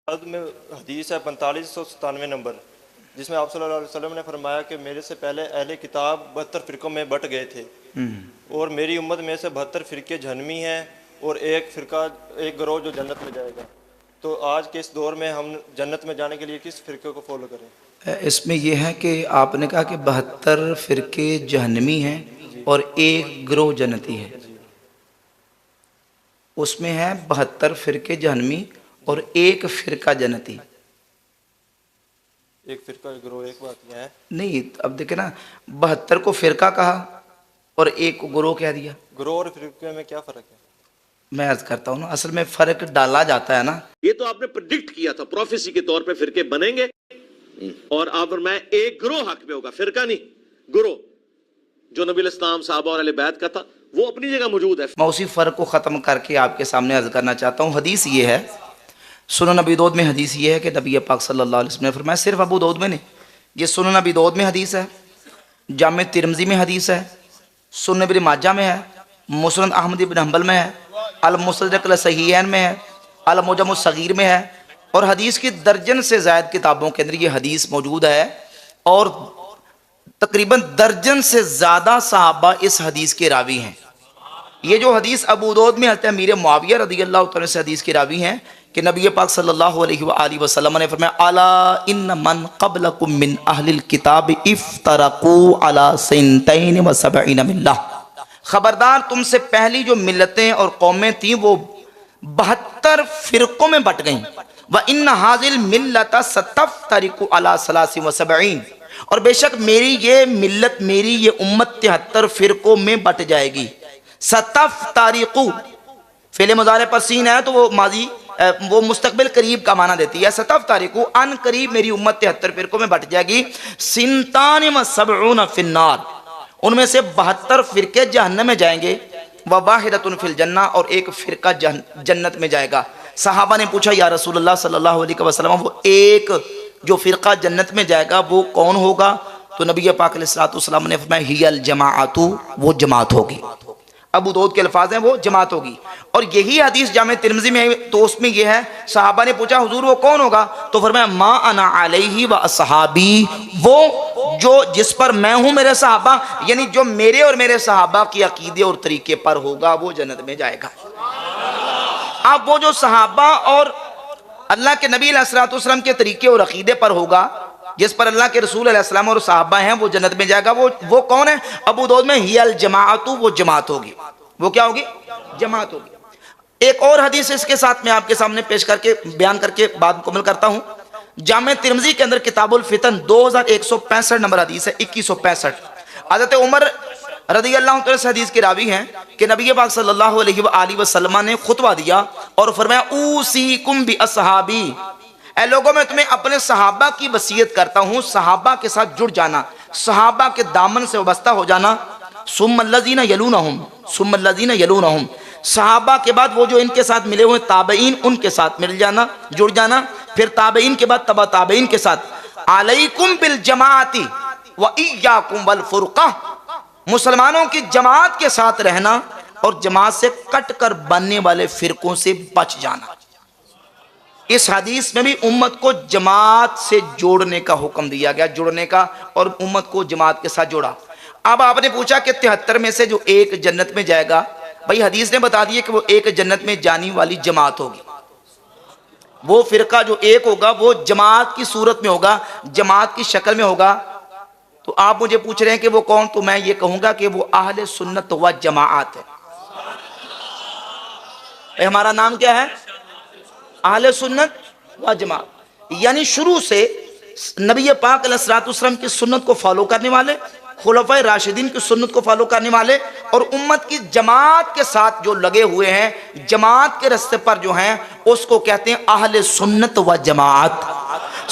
में हदीस है 4597 नंबर, जिसमें आप सल्लल्लाहु अलैहि वसल्लम ने फरमाया कि मेरे से पहले अहले किताब 72 फ़िरक़ों में बट गए थे और मेरी उम्मत में से 72 फ़िरक़े जहन्नमी हैं और एक गिरोह जो जन्नत में जाएगा। तो आज के इस दौर में हम जन्नत में जाने के लिए किस फ़िरक़े को फॉलो करें? इसमें यह है कि आपने कहा कि 72 फ़िरक़े जहन्नमी हैं और एक गिरोह जन्नती है। उसमें है 72 फ़िरक़े जहन्नमी और एक फ़िरक़ा जन्नती। एक फ़िरक़ा गिरोह एक बात यह है नहीं, अब देखे ना, 72 को फ़िरक़ा कहा और एक को गिरोह कह दिया। गिरोह और फ़िरक़े में क्या फ़र्क है? मैं अर्ज करता हूँ ना, असल में फ़र्क डाला जाता है ना। ये तो आपने प्रेडिक्ट किया था, प्रोफेसी के तौर पे फ़िरक़े बनेंगे और आप मैं एक गिरोह हक में होगा, फ़िरक़ा नहीं, गिरोह। जो नबी इस्लाम साहबा और अहले बैत का था वो अपनी जगह मौजूद है। मैं उसी फ़र्क को ख़त्म करके आपके सामने अर्ज करना चाहता हूँ। हदीस ये है, सुनन अबी दाऊद में हदीस ये है कि नबी पाक सल्लल्लाहु अलैहि वसल्लम ने फरमाया, सिर्फ अबू दाऊद में नहीं, ये सुनन अबी दाऊद में हदीस है, जामे तिरमिज़ी में हदीस है, सुनन इब्न माजा में है, मुस्नद अहमद इब्न हंबल में है, अल मुस्तदरक अल सहीहैन में है, अल मुजम सगीर में है और हदीस की दर्जन से ज़ायद किताबों के अंदर ये हदीस मौजूद है और तकरीबन दर्जन से ज़्यादा सहाबा इस हदीस के रावी हैं। ये जो हदीस अबू दाऊद में हज़रत अमीर मुआविया रज़ियल्लाहु तआला से हदीस के रावी हैं कि नबी पाक सल्लल्लाहु अलैहि वसल्लम ने फरमाया, अला इन मन क़ब्लकुम मिन अहलिल किताब इफ्तरकू अला सिंतैन व सबईन मिल्ला। खबरदार, तुमसे पहली जो मिल्लतें और कौमें थीं वो 72 फ़िरक़ों में बट गईं। व इन हाज़िल मिल्लत सतफ्तरिकु अला सलासिन व सबईन, और बेशक मेरी ये मिल्लत, मेरी ये उम्मत 73 फ़िरक़ों में बट जाएगी। सतफ्तरिकु फ़िल मुज़ारे पर सीन है तो वो माजी वो मुस्तकबिल करीब का माना देती है। सतफ्तरिकु अन करीब मेरी उम्मत 73 फ़िरक़ों में बट जाएगी। सिंतान व सबऊन फिन्नार, उनमें से 72 फ़िरक़े जहन्नम में जाएंगे। व वाहिदतुन फिल जन्ना, और एक फ़िरक़ा जन्नत में जाएगा। सहाबा ने पूछा, या रसूलल्लाह सल्लल्लाहु अलैहि वसल्लम, वो एक जो फ़िरक़ा जन्नत में जाएगा वो कौन होगा? तो नबी पाक अलैहिस्सलातु वस्सलाम ने फरमाया, हियल जमाअतु, वो जमात होगी। अबू दाऊद के अल्फाज हैं, वो जमात होगी। और यही हदीस जामे तिरमिज़ी में है, तो उसमें यह है, सहाबा ने पूछा, हुजूर वो कौन होगा? तो फरमाया, मा अना अलैहि व अस्हाबी, वो जो जिस पर मैं हूँ मेरे सहाबा, यानी जो मेरे और मेरे सहाबा की अकीदे और तरीके पर होगा वो जन्नत में जाएगा। अब वो जो सहाबा और अल्लाह के नबी अलैहिस्सलातु वस्सलाम के तरीके और अकीदे पर होगा, जिस पर अल्लाह के रसूल अलैहिस्सलाम और सहाबा हैं, वो जन्नत में जाएगा। वो कौन है? अबू दाऊद में हियल जमाअतु, वो जमात होगी। वो क्या होगी? जमात होगी। एक और हदीस इसके साथ में आपके सामने पेश करके बयान करके बात मुकम्मल करता हूँ। जामे तिरमिज़ी के अंदर किताबुल फितन 2165 नंबर हदीस है, 2165। हज़रत उमर रज़ियल्लाहु तआला से हदीस के रावी हैं कि नबी पाक सल्लल्लाहु अलैहि वसल्लम ने खुतबा दिया और फरमाया, ऊसीकुम बि अस्हाबी, ऐ लोगों में तुम्हें अपने सहाबा की वसीयत करता हूँ, सहाबा के साथ जुड़ जाना, सहाबा के दामन से वाबस्ता हो जाना। सुम्मल्लज़ीना यलूनहुम, सुम्मल्लज़ीना यलूनहुम, सहाबा के बाद वो जो इनके साथ मिले हुए ताबईन, उनके साथ मिल जाना, जुड़ जाना। फिर ताबईन के बाद तबा ताबईन के साथ। अलैकुम बिल जमाअती व इय्याकुम वल फुरक़ा, मुसलमानों की जमात के साथ रहना और जमात से कट कर बनने वाले फ़िरक़ों से बच जाना। इस हदीस में भी उम्मत को जमात से जोड़ने का हुक्म दिया गया, जुड़ने का, और उम्मत को जमात के साथ जोड़ा। अब आपने पूछा कि 73 में से जो एक जन्नत में जाएगा, भाई हदीस ने बता दिया कि वो एक जन्नत में जाने वाली जमात होगी। वो फ़िरक़ा जो एक होगा वो जमात की सूरत में होगा, जमात की शक्ल में होगा। तो आप मुझे पूछ रहे हैं कि वो कौन? तो मैं ये कहूँगा कि वो अहले सुन्नत व जमाअत है। हमारा नाम क्या है? अहले सुन्नत व जमाअत, यानी शुरू से नबी पाक अलैहिस्सलातु वस्सलाम की सुन्नत को फॉलो करने वाले, खुलफाए राशिदीन की सुन्नत को फॉलो करने वाले और उम्मत की जमात के साथ जो लगे हुए हैं, जमात के रास्ते पर जो हैं, उसको कहते हैं अहले सुन्नत व जमाअत।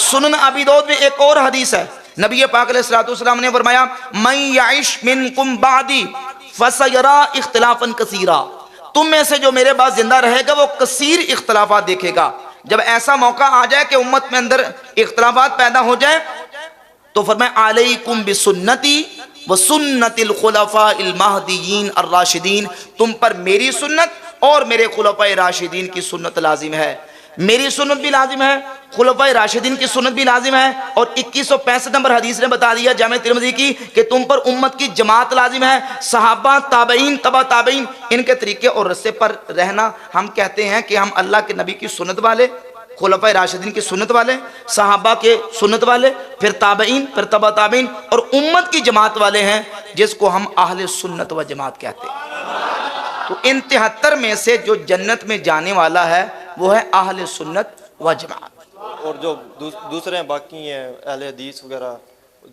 सुनन अबी दाऊद में एक और हदीस है, नबी पाक अलैहिस्सलातु वस्सलाम ने फरमाया, मन यइश मिनकुम बादी फसयरा इख्तिलाफन कसीरा, तुम में से जो मेरे बाद जिंदा रहेगा वो कसीर इख्तिलाफात देखेगा। जब ऐसा मौका आ जाए कि उम्मत में अंदर इख्तिलाफात पैदा हो जाए तो फरमाया, अलैकुम बिसुन्नती व सुन्नतिल खुलफाइल महदीयीन अर्राशिदीन, तुम पर मेरी सुन्नत और मेरे खुलफाए राशिदीन की सुन्नत लाजिम है। मेरी सुन्नत भी लाजिम है, खुलफाए राशिदीन की सुन्नत भी लाजिम है, और 2165 नंबर हदीस ने बता दिया जामे तिरमिज़ी की कि तुम पर उम्मत की जमात लाजिम है, सहाबा, ताबईन, तबा ताबईन, इनके तरीके और रस्से पर रहना। हम कहते हैं कि हम अल्लाह के नबी की सुन्नत वाले, खुलफाए राशिदीन की सुन्नत वाले, सहाबा के सुन्नत वाले, फिर ताबईन, फिर तबा ताबईन, और उम्मत की जमात वाले हैं, जिसको हम अहले सुन्नत व जमात कहते हैं। तो इन 73 में से जो जन्नत में जाने वाला है वो है अहले सुन्नत व जमात। और जो दूसरे हैं बाकी हैं अहले हदीस वगैरह,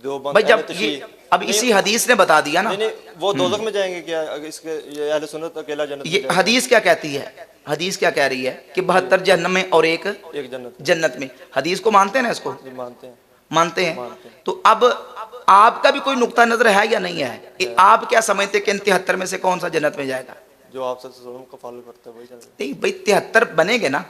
देवबंद, भाई जब अहले तशरीह, ये अब इसी हदीस ने बता दिया ना, नहीं वो दोज़ख में जाएंगे क्या? अगर इसके ये अहले सुन्नत अकेला जन्नत में ये जाएगा? हदीस क्या कहती है? हदीस क्या कह रही है कि 72 जहन्नम में और एक एक जन्नत जन्नत में। हदीस को मानते हैं ना, इसको जी मानते हैं। मानते हैं। तो अब आपका भी कोई नुक्ता नजर है या नहीं है कि आप क्या समझते हैं कि इन 73 में से कौन सा जन्नत में जाएगा? जो आप सल्लल्लाहु अलैहि वसल्लम को फॉलो करते हैं वही जन्नत। नहीं भाई, 73 बनेंगे ना,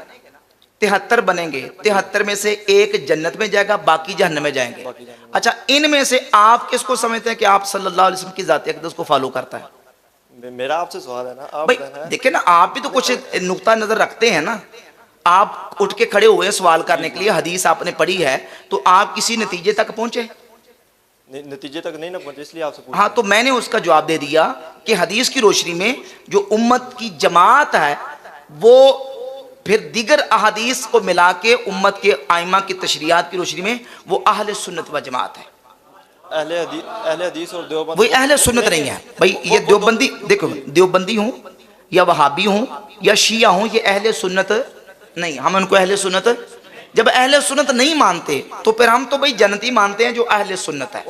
73 बनेंगे, 73 में से एक जन्नत में जाएगा, बाकी जहन्नम में जाएंगे। अच्छा, इनमें से आप किसको समझते हैं कि आप सल्लल्लाहु अलैहि वसल्लम की ज़ात अक़दस को फॉलो करता है? मेरा आपसे सवाल है ना, आप भाई बताएं। देखिए ना, आप भी तो कुछ नुक्ता नजर रखते हैं ना। आप उठ के खड़े हुए सवाल करने के लिए, हदीस आपने पढ़ी है, तो आप किसी नतीजे तक पहुंचे? नतीजे तक नहीं ना पहुंचे, इसलिए आपसे पूछ। हाँ, तो मैंने उसका जवाब दे दिया कि हदीस की रोशनी में जो उम्मत की जमात है वो फिर दीगर अहादीस को मिला के उम्मत के आइमा की तशरीयात की रोशनी में वो अहले सुन्नत व जमात है। अहले हदीस और देवबंद वही अहले सुन्नत नहीं है भाई। ये देवबंदी, देखो, देवबंदी हूँ या वहाबी हूँ या शिया हूँ, ये अहले सुन्नत नहीं। हम उनको अहले सुन्नत, जब अहले सुन्नत नहीं मानते तो फिर हम तो भाई जन्नती मानते हैं जो अहले सुन्नत है।